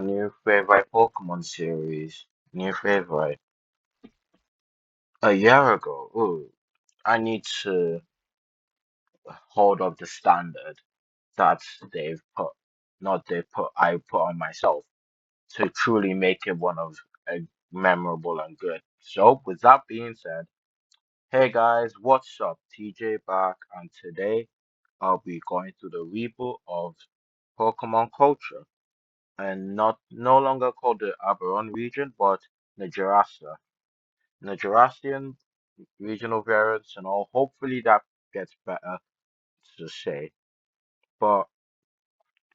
New favorite Pokemon series. New favorite. A year ago. Ooh, I need to hold up the standard that they've put, not they put, I put on myself to truly make it one of a memorable and good. So, with that being said, hey guys, what's up? TJ back, and today I'll be going through the reboot of Pokemon culture, and not no longer called the Aberon region, but the Jurassic. The Jurassian regional variants and all. Hopefully that gets better to say. But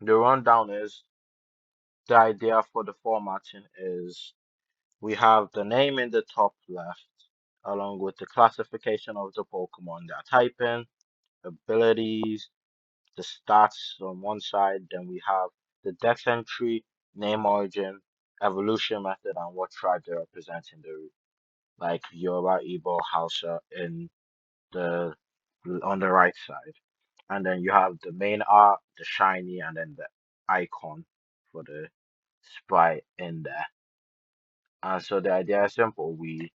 the rundown is the idea for the formatting is we have the name in the top left, along with the classification of the Pokemon they're typing, abilities, the stats on one side. Then we have the Dex entry, name origin, evolution method, and what tribe they represent in the like Yoruba, Igbo, Hausa in the on the right side. And then you have the main art, the shiny, and then the icon for the sprite in there. And so the idea is simple. We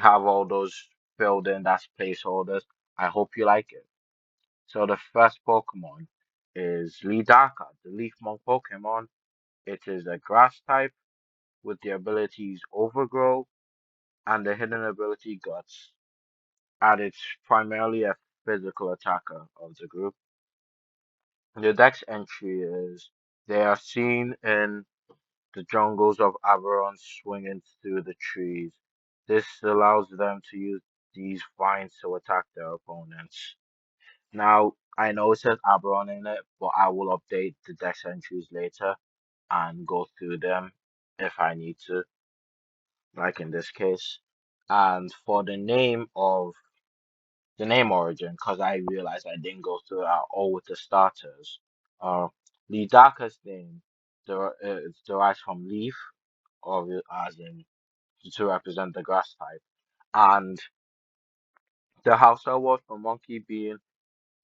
have all those filled in as placeholders. I hope you like it. So the first Pokemon is Lidaka, the Leafmon Pokemon. It is a grass type with the abilities Overgrow and the hidden ability Guts. And it's primarily a physical attacker of the group. The dex entry is they are seen in the jungles of Aberon swinging through the trees. This allows them to use these vines to attack their opponents. Now, I know it says Aberon in it, but I will update the dex entries later and go through them if I need to, like in this case. And for the name origin, because I realized I didn't go through it all with the starters. Uh, Lidaka's name is derived from leaf, or as in to represent the grass type, and the Hausa word for monkey being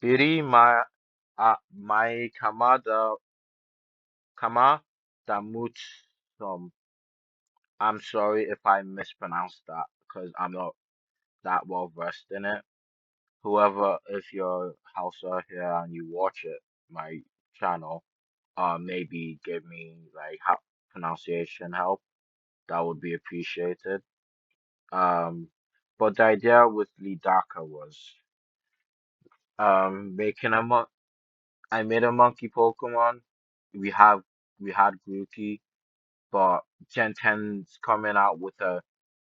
Biri my Kama Damut. I'm sorry if I mispronounced that because I'm not that well versed in it. Whoever, if you're Hausa here and you watch it, my channel, maybe give me like pronunciation help. That would be appreciated. Um, but the idea with Lidaka was making I made a monkey Pokemon. We have we had Grookey, but Gen 10's coming out with a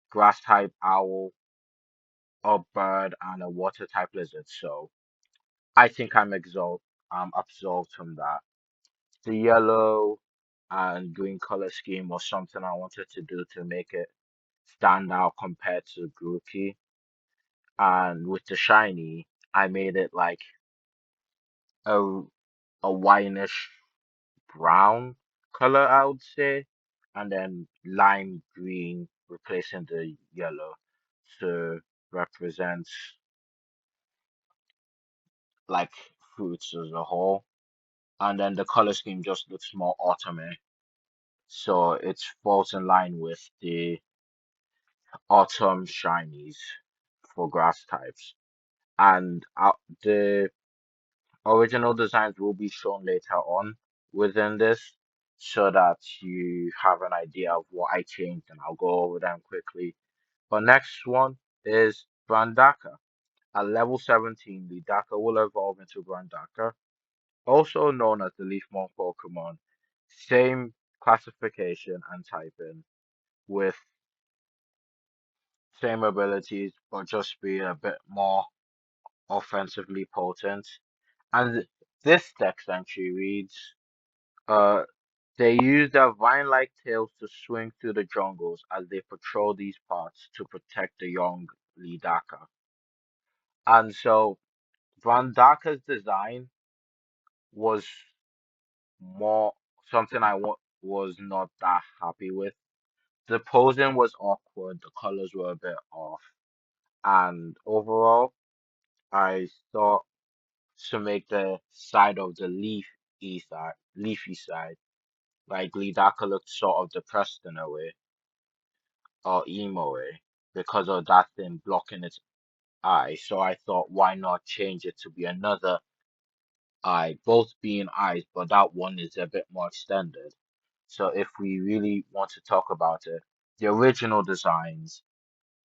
grass type owl, a bird, and a water type lizard. So I think I'm absolved from that. The yellow and green color scheme was something I wanted to do to make it stand out compared to Grookey. And with the shiny, I made it like a a wineish brown color, I would say, and then lime green replacing the yellow to represent like fruits as a whole. And then the color scheme just looks more autumny, so it falls in line with the autumn shinies for grass types. And the original designs will be shown later on within this so that you have an idea of what I changed and I'll go over them quickly. But next one is Brandaka. At level 17, the Daka will evolve into Brandaka, also known as the Leafmon Pokemon. Same classification and typing with same abilities, but just be a bit more offensively potent. And this text entry reads, uh, they use their vine-like tails to swing through the jungles as they patrol these parts to protect the young Lidaka. And so Vandaka's design was more something was not that happy with. The posing was awkward, the colors were a bit off, and overall, I thought to make the side of the leafy side Like Lidaka looked sort of depressed in a way, or emo way, because of that thing blocking its eye. So I thought, why not change it to be another eye, both being eyes, but that one is a bit more extended. So if we really want to talk about it, the original designs,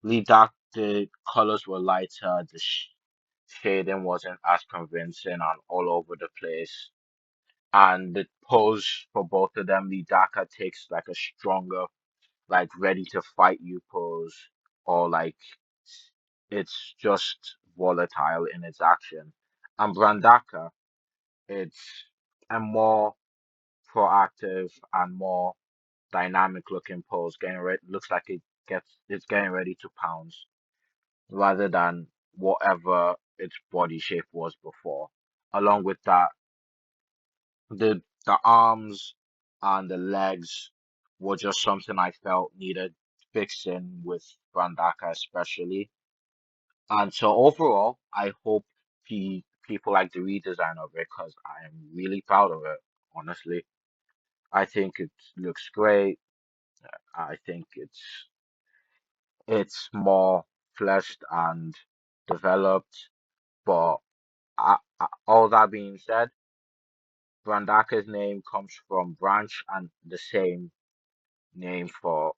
Lidak, the colors were lighter, the shading wasn't as convincing and all over the place. And the pose for both of them, Lidaka takes like a stronger, like ready to fight you pose, or like it's just volatile in its action. And Brandaka, it's a more proactive and more dynamic looking pose, getting ready, looks like it's getting ready to pounce rather than whatever its body shape was before. Along with that, the arms and the legs were just something I felt needed fixing with Brandaka especially. And so overall, I hope people like the redesign of it because I am really proud of it, honestly. I think it looks great. I think it's more fleshed and developed. But all that being said, Brandaka's name comes from branch and the same name for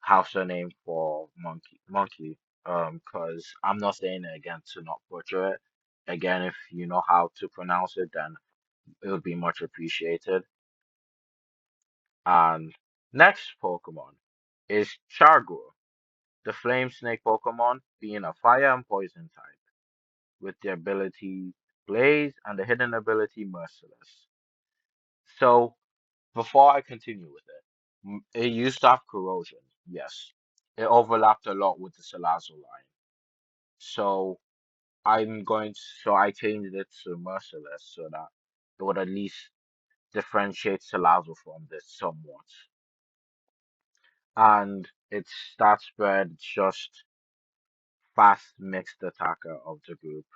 Hausa name for monkey. Because I'm not saying it again to not butcher it. Again, if you know how to pronounce it, then it would be much appreciated. And next Pokemon is Chargur, the Flame Snake Pokemon, being a fire and poison type, with the ability Blaze and the hidden ability Merciless. So, before I continue with it, it used to have corrosion, yes. It overlapped a lot with the Salazzle line. So, so I changed it to Merciless so that it would at least differentiate Salazzle from this somewhat. And its stat spread just fast mixed attacker of the group.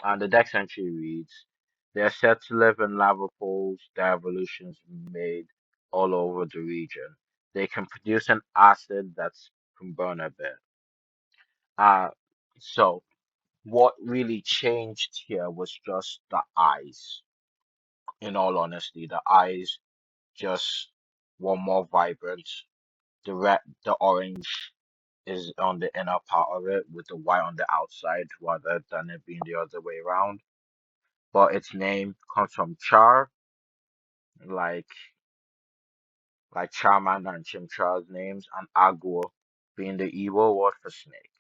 And the deck entry reads, they are said to live in lava pools, their evolutions made all over the region. They can produce an acid that can burn a bit. Uh, so what really changed here was just the eyes. In all honesty, the eyes just were more vibrant. The orange is on the inner part of it with the white on the outside rather than it being the other way around. But its name comes from Char, like Charmander and Chimchar's names, and Agua being the evil word for snake.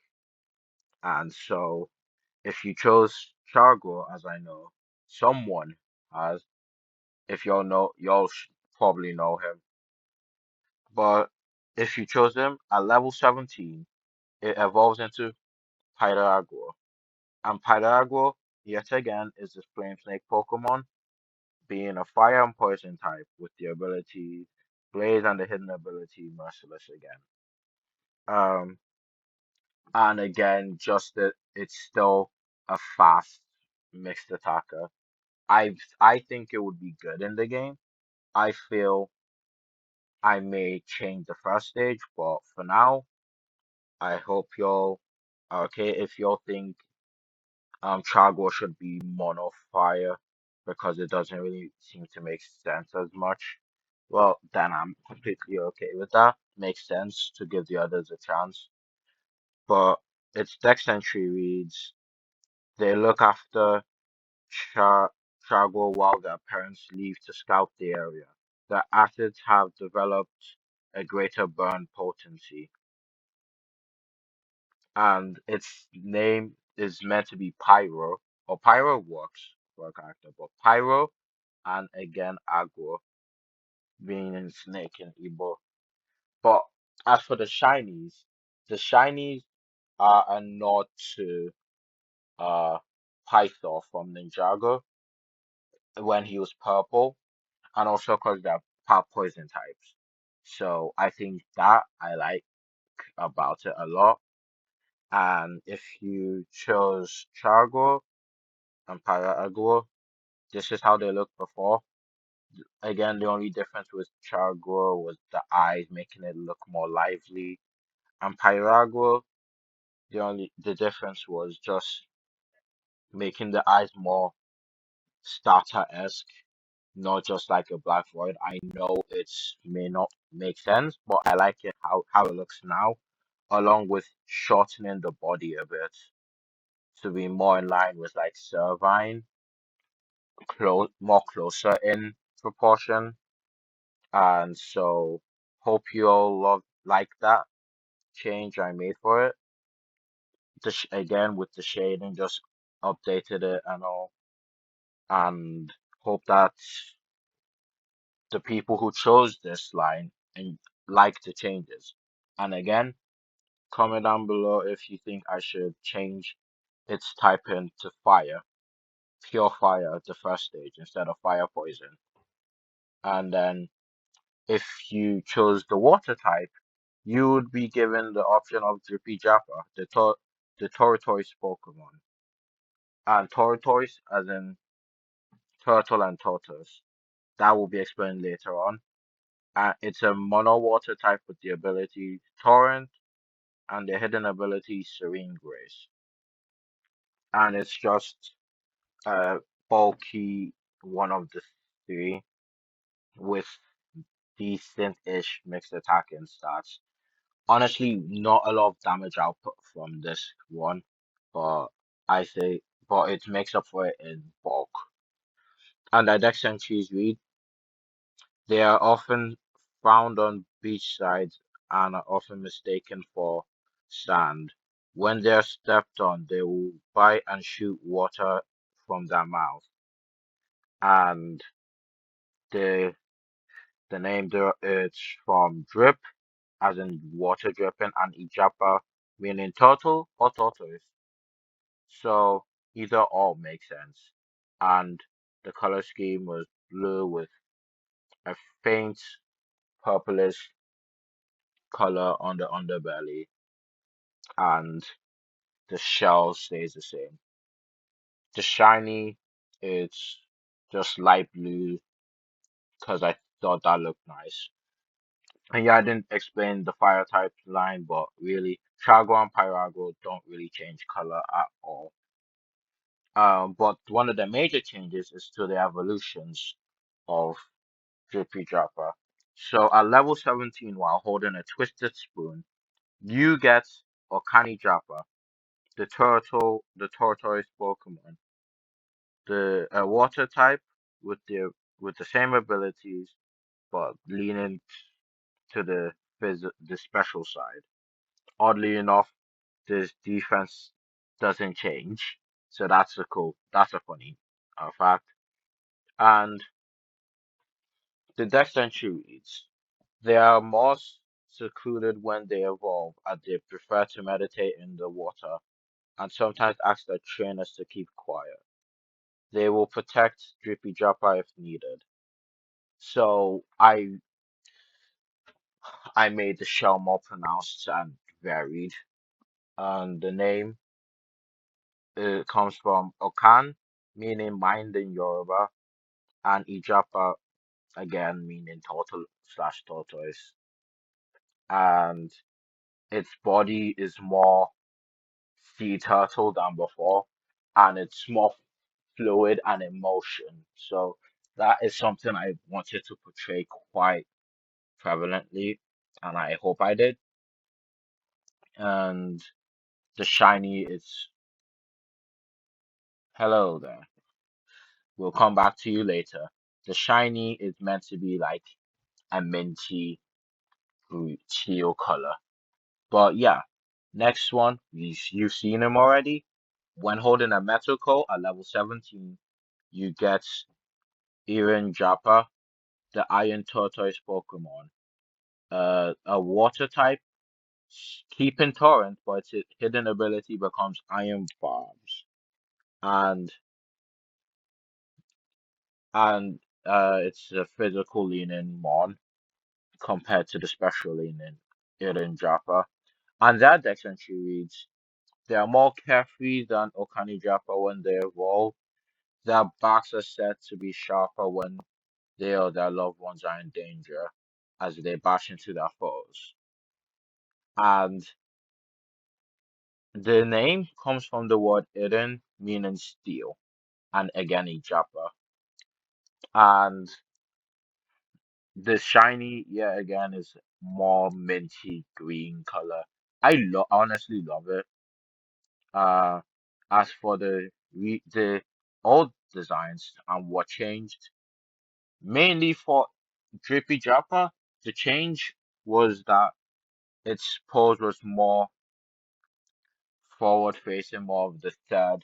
And so, if you chose Chargo, as I know, someone has, if y'all probably know him. But if you chose him at level 17, it evolves into Pydragua. And Pydragua, yet again, is the Flame Snake Pokemon, being a fire and poison type with the ability Blaze and the hidden ability Merciless again. Um, and again, just that it's still a fast mixed attacker. I think it would be good in the game. I feel I may change the first stage, but for now, I hope y'all are okay. If y'all think Chagua should be mono fire because it doesn't really seem to make sense as much, well, then I'm completely okay with that. Makes sense to give the others a chance. But its dex entry reads, they look after Char Chagua while their parents leave to scout the area. The acids have developed a greater burn potency, and its name is meant to be Pyro, or Pyro works for a character, but Pyro and again Agua being in Snake and Igbo. But as for the shinies are a nod to uh Pythor from Ninjago when he was purple, and also because they're pop poison types. So I think that I like about it a lot. And if you chose Chargo and Paragua, this is how they looked before. Again, the only difference with Charagua was the eyes, making it look more lively. And Pyragua, the difference was just making the eyes more starter-esque, not just like a black void. I know it's may not make sense, but I like it how it looks now, along with shortening the body a bit to be more in line with like Servine, more closer in proportion. And so hope you all like that change I made for it. Again with the shading, just updated it and all, and hope that the people who chose this line and like the changes. And again, comment down below if you think I should change its typing to fire, pure fire at the first stage instead of fire poison. And then if you chose the water type, you would be given the option of Drippy Jappa, the Tortoise Pokemon. And Tortoise, as in turtle and tortoise, that will be explained later on. It's a mono water type with the ability Torrent and the hidden ability Serene Grace. And it's just a bulky one of the three with decent-ish mixed attacking stats. Honestly, not a lot of damage output from this one, but I say, but it makes up for it in bulk. And the dex entries read, they are often found on beach sides and are often mistaken for sand. When they are stepped on, they will bite and shoot water from their mouth. And the the name there is from drip, as in water dripping, and ijapa, meaning turtle or tortoise. So either or makes sense. And the color scheme was blue with a faint purplish color on the underbelly, and the shell stays the same. The shiny, it's just light blue because I thought that looked nice. And yeah, I didn't explain the fire type line, but really, Chagua and Pyrago don't really change color at all. But one of the major changes is to the evolutions of Drippy Dropper. So at level 17, while holding a twisted spoon, you get Okani Dropper, the tortoise Pokemon, the water type with the same abilities, but leaning to the special side. Oddly enough, this defense doesn't change, so that's a funny fact. And the dex entry reads, they are more secluded when they evolve, as they prefer to meditate in the water and sometimes ask their trainers to keep quiet. They will protect Drippy Dropper if needed. So I made the shell more pronounced and varied. And the name comes from Okan, meaning mind in Yoruba, and Ijapa again meaning turtle slash tortoise. And its body is more sea turtle than before, and it's more fluid and emotion. So that is something I wanted to portray quite prevalently, and I hope I did. And the shiny is hello there. We'll come back to you later. The shiny is meant to be like a minty teal color. But yeah, next one, you've seen him already. When holding a metal coat at level 17, you get Iron Jappa, the Iron Tortoise Pokemon. A water type, keeping Torrent, but its hidden ability becomes Iron Bombs. And it's a physical leaning Mon compared to the special leaning Iron Jappa. And that dex entry reads, they are more carefree than Okani Jappa when they evolve. Their backs are said to be sharper when they or their loved ones are in danger as they bash into their foes. And the name comes from the word Eden, meaning steel, and Egani Japa. And the shiny, yeah, again, is more minty green color. Honestly love it. Uh, as for the old designs and what changed, mainly for Drippy Japa, the change was that its pose was more forward facing, more of the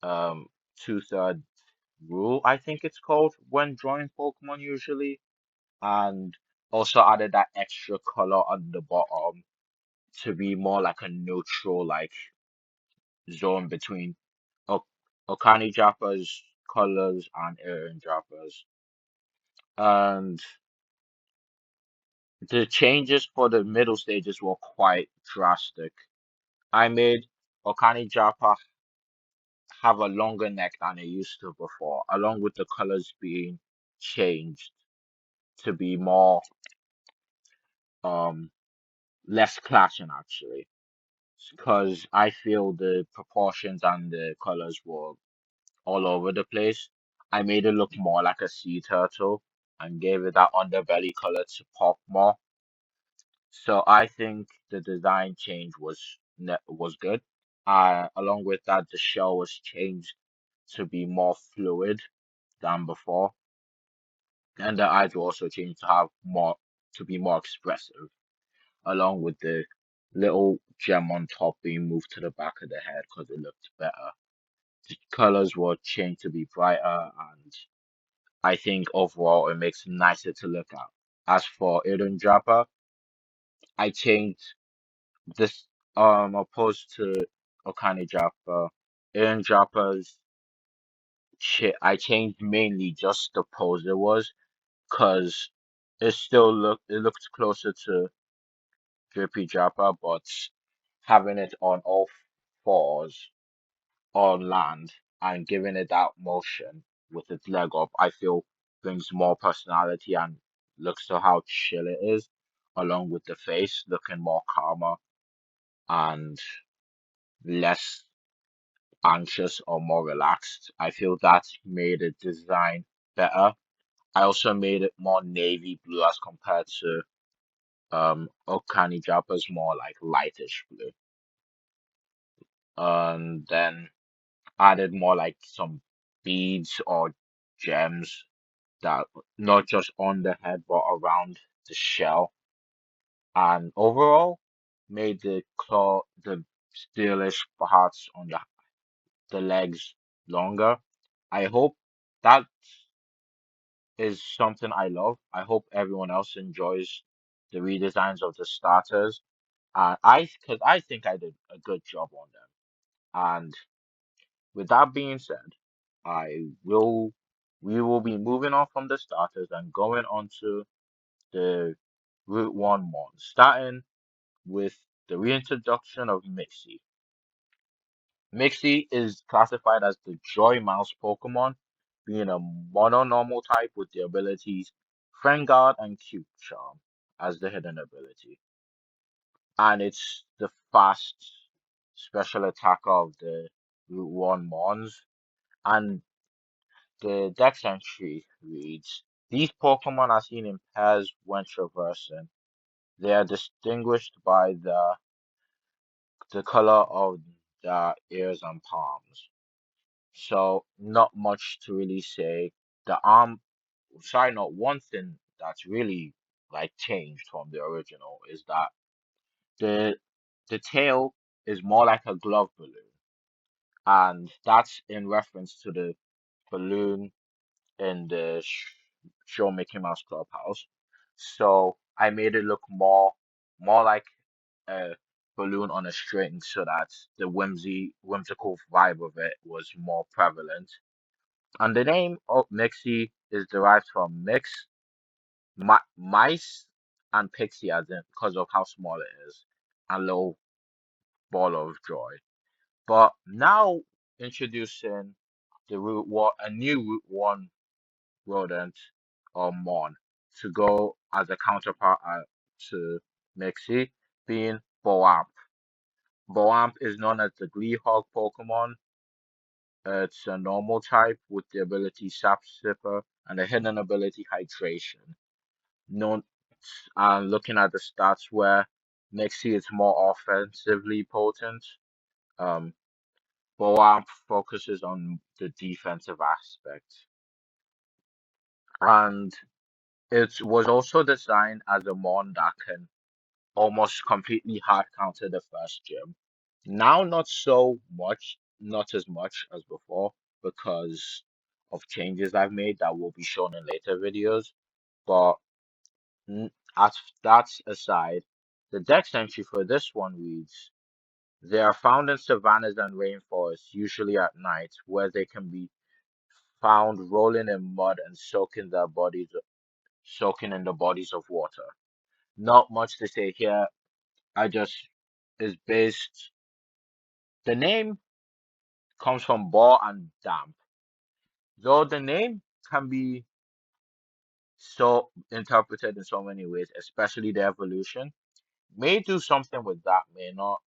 um, two-third rule, I think it's called, when drawing Pokemon usually, and also added that extra color on the bottom to be more like a neutral like zone between o Okani Jappa's colors and Aaron Jappa's. And the changes for the middle stages were quite drastic. I made Okani Jappa have a longer neck than it used to before, along with the colors being changed to be more um less clashing actually. Because I feel the proportions and the colors were all over the place. I made it look more like a sea turtle and gave it that underbelly color to pop more. So I think the design change was good. Along with that, the shell was changed to be more fluid than before, and the eyes were also changed to have more to be more expressive, along with the little gem on top being moved to the back of the head because it looked better. The colors were changed to be brighter, and I think overall it makes it nicer to look at. As for Eden Japa, I changed this opposed to Okani Japa. Eden Japa's I changed mainly just the pose it was, cause it looked closer to Drippy Japa, but having it on all fours on land and giving it that motion with its leg up, I feel brings more personality and looks to how chill it is, along with the face looking more calmer and less anxious or more relaxed. I feel that made the design better. I also made it more navy blue as compared to Okani Jappa's more like lightish blue. And then added more like some beads or gems that not just on the head but around the shell, and overall made the steelish parts on the legs longer. I hope that is something I love. I hope everyone else enjoys the redesigns of the starters. Because I think I did a good job on them. And with that being said, I will we will be moving on from the starters and going on to the Route 1 mons, starting with the reintroduction of Mixie. Mixie is classified as the Joy Mouse Pokemon, being a mono-normal type with the abilities Friend Guard and Cute Charm as the hidden ability. And it's the fast special attacker of the Route 1 Mons. And the Dex entry reads, these Pokemon are seen in pairs when traversing. They are distinguished by the color of their ears and palms. So not much to really say. The arm, sorry, not one thing that's really like changed from the original is that the the tail is more like a glove balloon, and that's in reference to the balloon in the show Mickey Mouse Clubhouse. So I made it look more like a balloon on a string so that the whimsical vibe of it was more prevalent. And the name of Mixie is derived from mix, mice, and pixie as in because of how small it is, and little ball of joy. But now introducing a new Route 1 rodent or mon to go as a counterpart to Mixie, being Boamp. Boamp is known as the Gleehog Pokemon. It's a normal type with the ability Sap Sipper and the hidden ability Hydration. Known and looking at the stats where Mixie is more offensively potent. Um, Boamp focuses on the defensive aspect. And it was also designed as a mon that can almost completely hard counter the first gym. Now, not as much as before because of changes I've made that will be shown in later videos. But mm, as that aside, the dex entry for this one reads: they are found in savannas and rainforests, usually at night, where they can be found rolling in mud and soaking in the bodies of water. Not much to say here. I just is based. The name comes from ball and damp. Though the name can be so interpreted in so many ways, especially the evolution. May do something with that, may not.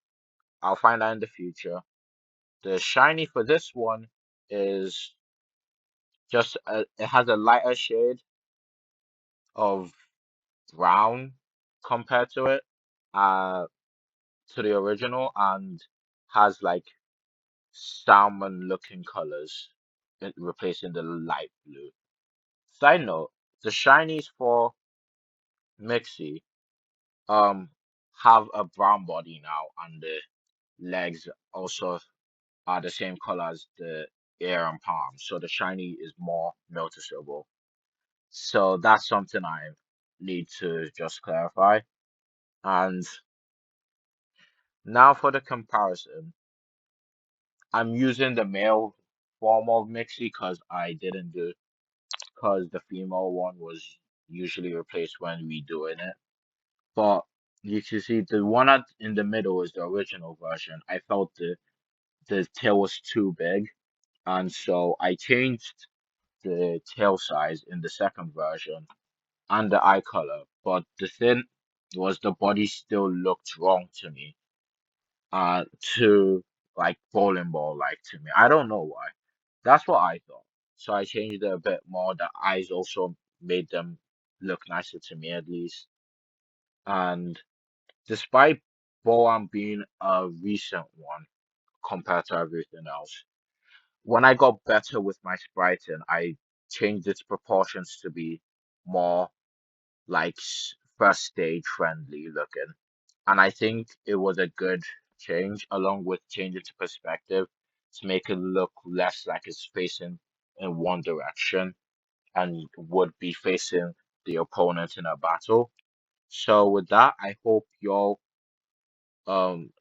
I'll find out in the future. The shiny for this one is it has a lighter shade of brown compared to it, uh, to the original, and has like salmon looking colors, replacing the light blue. Side note, the shinies for Mixie um have a brown body now, and the legs also are the same color as the ear and palm, so the shiny is more noticeable. So that's something I need to just clarify. And now for the comparison, I'm using the male form of Mixie because the female one was usually replaced when we doing it. But you can see the one in the middle is the original version. I felt the tail was too big, and so I changed the tail size in the second version and the eye color. But the thing was the body still looked wrong to me, uh, to like bowling ball like to me. I don't know why. That's what I thought. So I changed it a bit more. The eyes also made them look nicer to me at least. And despite Boam being a recent one compared to everything else, when I got better with my spriting, I changed its proportions to be more like first stage friendly looking. And I think it was a good change, along with changing to perspective to make it look less like it's facing in one direction and would be facing the opponent in a battle. So with that, I hope y'all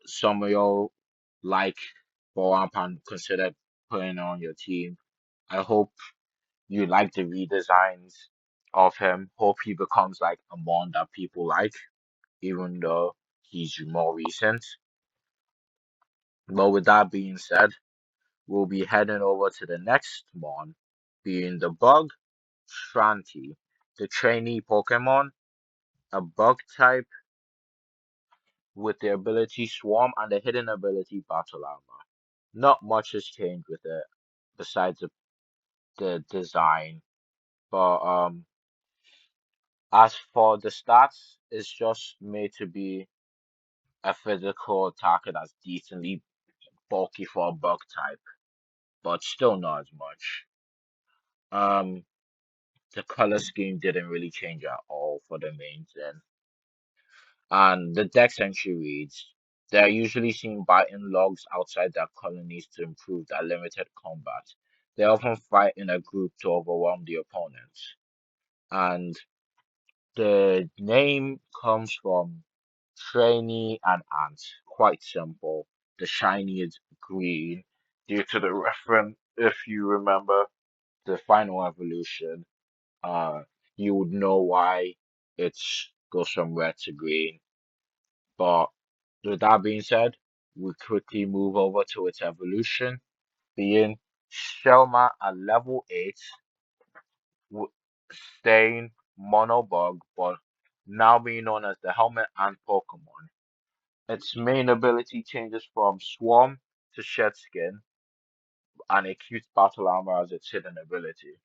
some of y'all like Boamp and consider putting it on your team. I hope you like the redesigns of him. Hope he becomes like a mon that people like, even though he's more recent. But with that being said, we'll be heading over to the next mon, being the bug Shranti, the trainee Pokemon, a bug type with the ability Swarm and the hidden ability Battle Armor. Not much has changed with it besides the design. But as for the stats, it's just made to be a physical attacker that's decently bulky for a bug type, but still not as much. Um, the color scheme didn't really change at all for the main thing. And the dex entry reads: they are usually seen biting logs outside their colonies to improve their limited combat. They often fight in a group to overwhelm the opponents. And the name comes from trainee and ant. Quite simple. The shiny is green due to the reference. If you remember the final evolution, uh, you would know why it's goes from red to green. But with that being said, we quickly move over to its evolution, being Shelma at level 8 staying Monobug, but now being known as the Helmet Ant Pokemon. Its main ability changes from Swarm to Shed Skin, and it keeps Battle Armor as its hidden ability.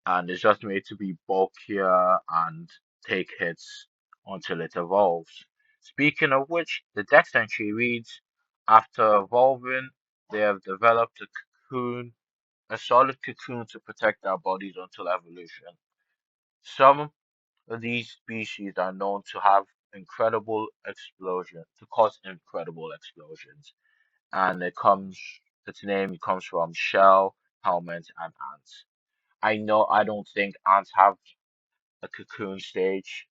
And it's just made to be bulkier and take hits until it evolves. Speaking of which, the Dex entry reads, after evolving, they have developed a cocoon, a solid cocoon to protect their bodies until evolution. Some of these species are known to have to cause incredible explosions. And its name comes from shell, helmet, and ants. I know I don't think ants have a cocoon stage,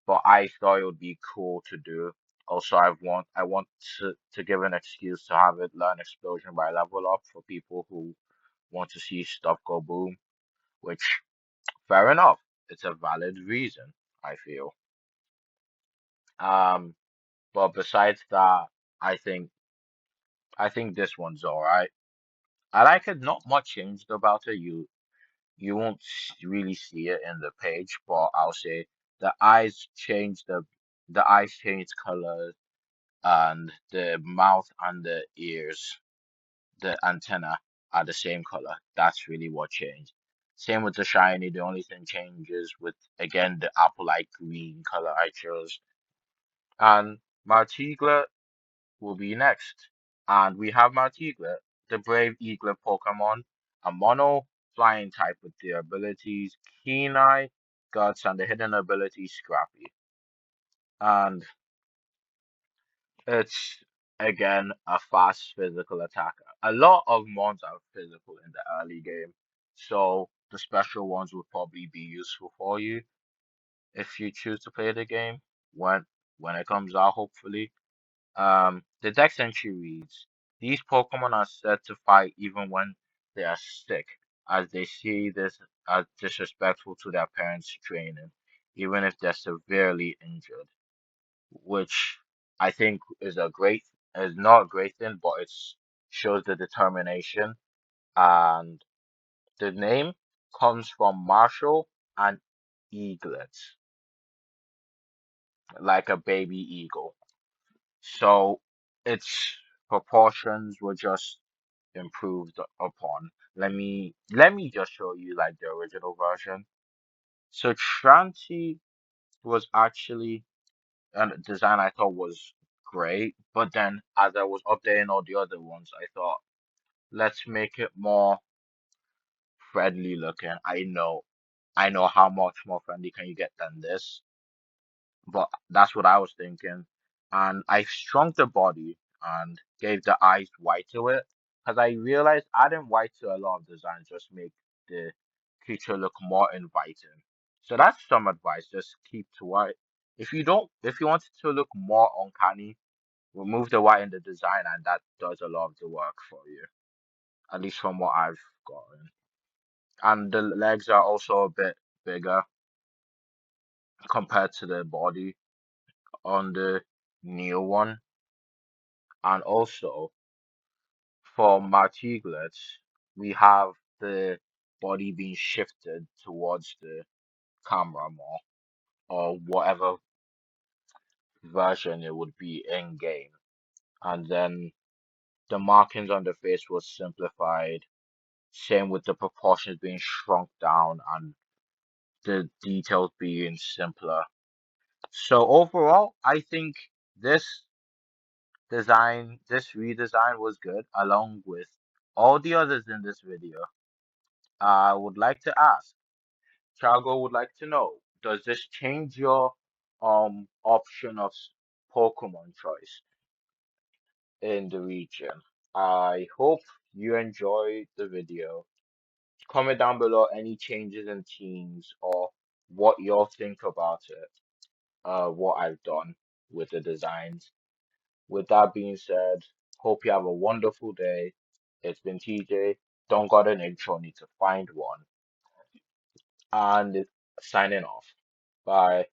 but I thought it would be cool to do. Also, I want to give an excuse to have it learn explosion by level up for people who want to see stuff go boom, which fair enough. It's a valid reason, I feel. Um, but besides that, I think I think this one's alright. I like it. Not much changed about it. You won't really see it in the page, but I'll say the eyes change color and the mouth and the ears, the antenna are the same color. That's really what changed. Same with the shiny. The only thing changes with again the apple-like green color I chose. And Martigla will be next. And we have Martigla, the brave eaglet Pokemon, a mono flying type with the abilities Keen Eye, Guts, and the hidden ability Scrappy. And it's again a fast physical attacker. A lot of mons are physical in the early game, so the special ones would probably be useful for you if you choose to play the game when when it comes out, hopefully. The dex entry reads, these Pokemon are said to fight even when they are sick, as they see this as disrespectful to their parents' training, even if they're severely injured, which I think is not a great thing, but it shows the determination. And the name comes from Marshall and Eaglet, like a baby eagle. So its proportions were just improved upon. Let me just show you like the original version. So Tranti was actually a design I thought was great, but then as I was updating all the other ones, I thought let's make it more friendly looking. I know how much more friendly can you get than this, but that's what I was thinking. And I shrunk the body and gave the eyes white to it because I realized adding white to a lot of designs just make the creature look more inviting. So that's some advice. Just keep to white. If you want it to look more uncanny, remove the white in the design, and that does a lot of the work for you. At least from what I've gotten. And the legs are also a bit bigger compared to the body on the new one. And also for Martiglets, we have the body being shifted towards the camera more, or whatever version it would be in game. And then the markings on the face was simplified. Same with the proportions being shrunk down and the details being simpler. So overall, I think this this redesign was good, along with all the others in this video. I would like to ask, Chago would like to know, does this change your option of Pokemon choice in the region? I hope you enjoyed the video. Comment down below any changes in teams or what y'all think about it, what I've done with the designs. With that being said, hope you have a wonderful day. It's been TJ. Don't got an intro, need to find one. And signing off. Bye.